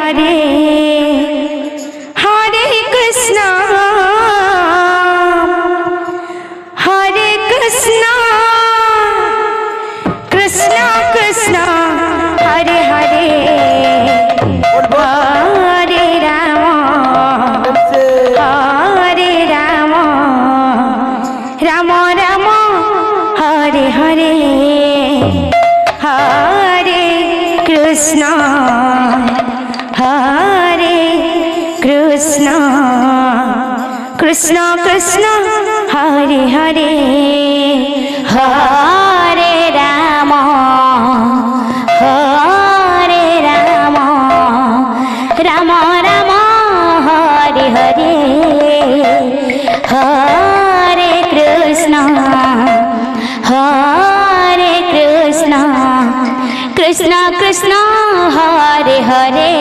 Hare Hare Krishna Krishna Krishna Hare Hare Hare Ram Ram Ram Hare Hare Hare Krishna Krishna Krishna Hare Hare Hare Ram Ram Ram Hare Hare Hare Krishna Krishna Krishna Hare Hare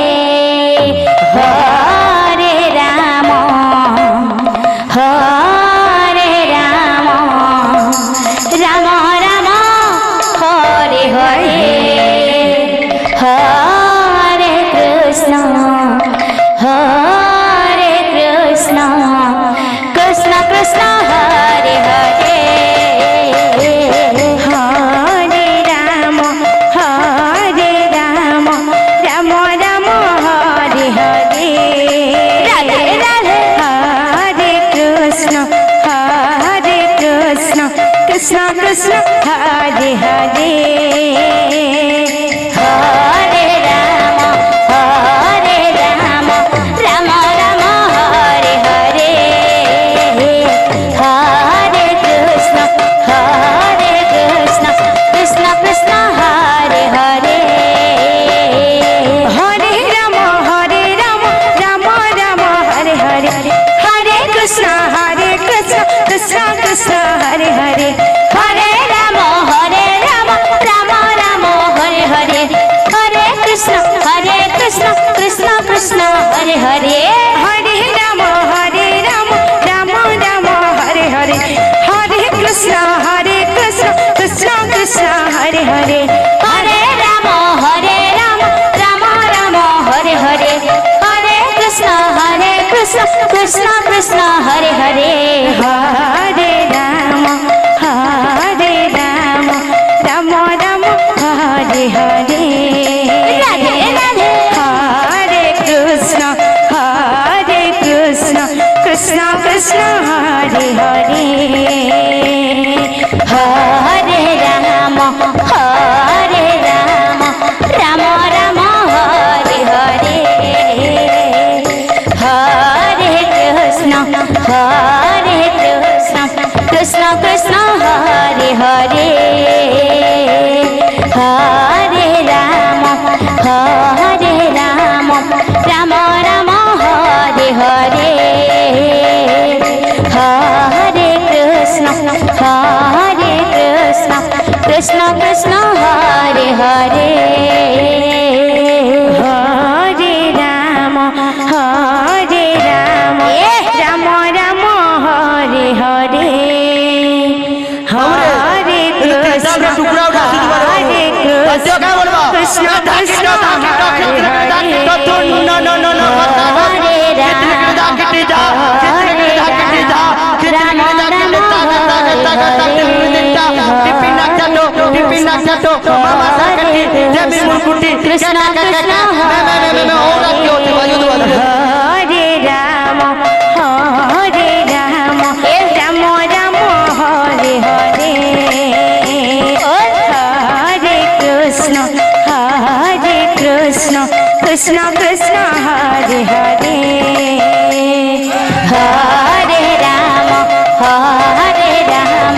Hare Ram Ram Ram Hare Hare Hare Krishna Krishna Krishna Hare Hare Hare Ram Ram Ram Hare Hare Radhe Radhe Hare Krishna Krishna Krishna Hare Hare Hare Ram Ram Ram Hare Hare Hare Krishna Krishna Krishna Hare Hare Hare Ram Ram Ram Hare Hare Hare Krishna Krishna Krishna Hare Hare Hare Ram Ram Ram Hare Hare Hare Krishna Krishna Krishna Hare Hare Hare Ram Ram Ram Hare Hare Hare Krishna Krishna Krishna Hare Hare Hare Ram Ram Ram Hare Hare Hare Krishna Krishna Krishna Hare Hare Hare Ram Ram Ram Hare Hare Radhe Radhe Hare Krishna Krishna Krishna Hare Hare Hare Ram Ram Ram Hare Hare Hare Krishna Krishna Krishna Hare Hare Hare Ram Ram Ram Hare Hare Hare Krishna Krishna Krishna Hare Hare Hare Ram Ram Ram Hare Hare Hare Krishna Krishna Krishna Krishna Krishna Hare Ram Ram Ram Hare Hare Hare Krishna Krishna Krishna Hare Hare Hare Ram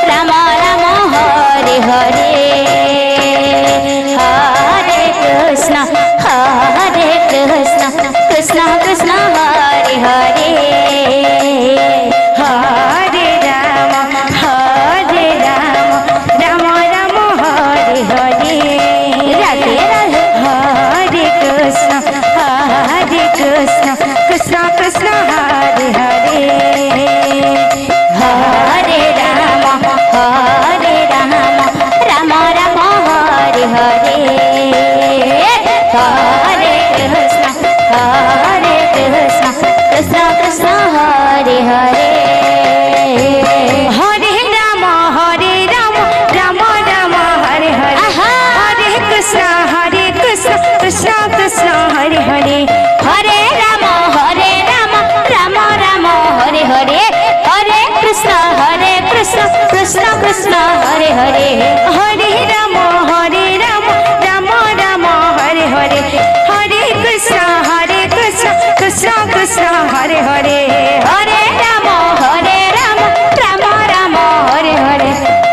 Ram Ram Hare Hare Hare Krishna Krishna Krishna Hare Hare Hare Ram Ram Ram Hare Hare Radhe Radhe Hare Krishna Krishna Krishna Hare Hare Hare Ram Ram Ram Hare Hare Hare Krishna Krishna Hare Hare Hare Ram Ram Ram Hare Hare Hare Krishna Krishna Krishna Hare Hare Hare Ram Ram Ram Hare Hare Hare Krishna Krishna Krishna Hare Hare Hare Ram Ram Ram Hare Hare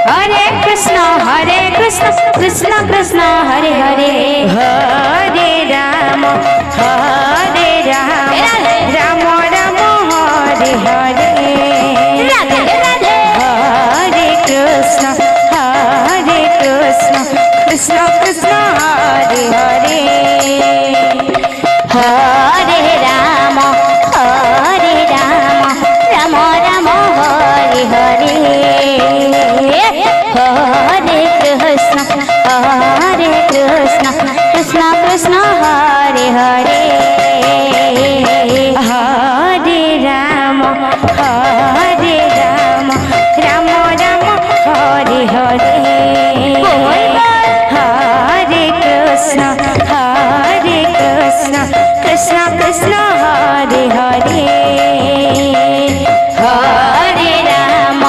Hare Krishna Krishna Krishna Hare Hare Hare Ram Ram Ram Hare Hare Radhe Radhe Hare Krishna Krishna Krishna Hare Hare Hare Ram Ram Ram Hare Hare Hare Krishna Krishna Krishna Hare Hare Hare Ram Ram Ram Hare Hare Hare Krishna Krishna Krishna Hare Hare Hare Ram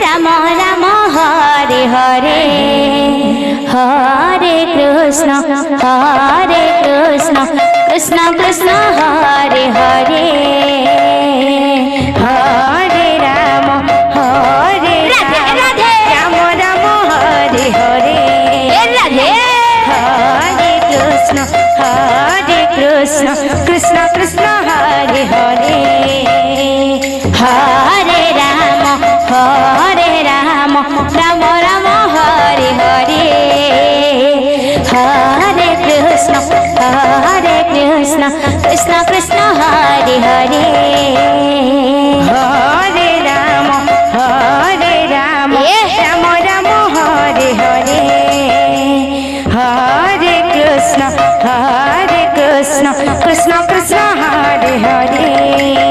Ram Ram Hare Hare Hare Krishna Krishna Krishna Hare Hare Hare Ram Radhe Radhe Ram Hare Hare Radhe Hare Krishna Krishna Krishna Hare Hare Hare Ram Ram Ram Hare Hare Hare Krishna Krishna Krishna Hare Hare Hare Ram Ram Ram Hare Hare Hare Krishna Krishna Krishna Hare Hare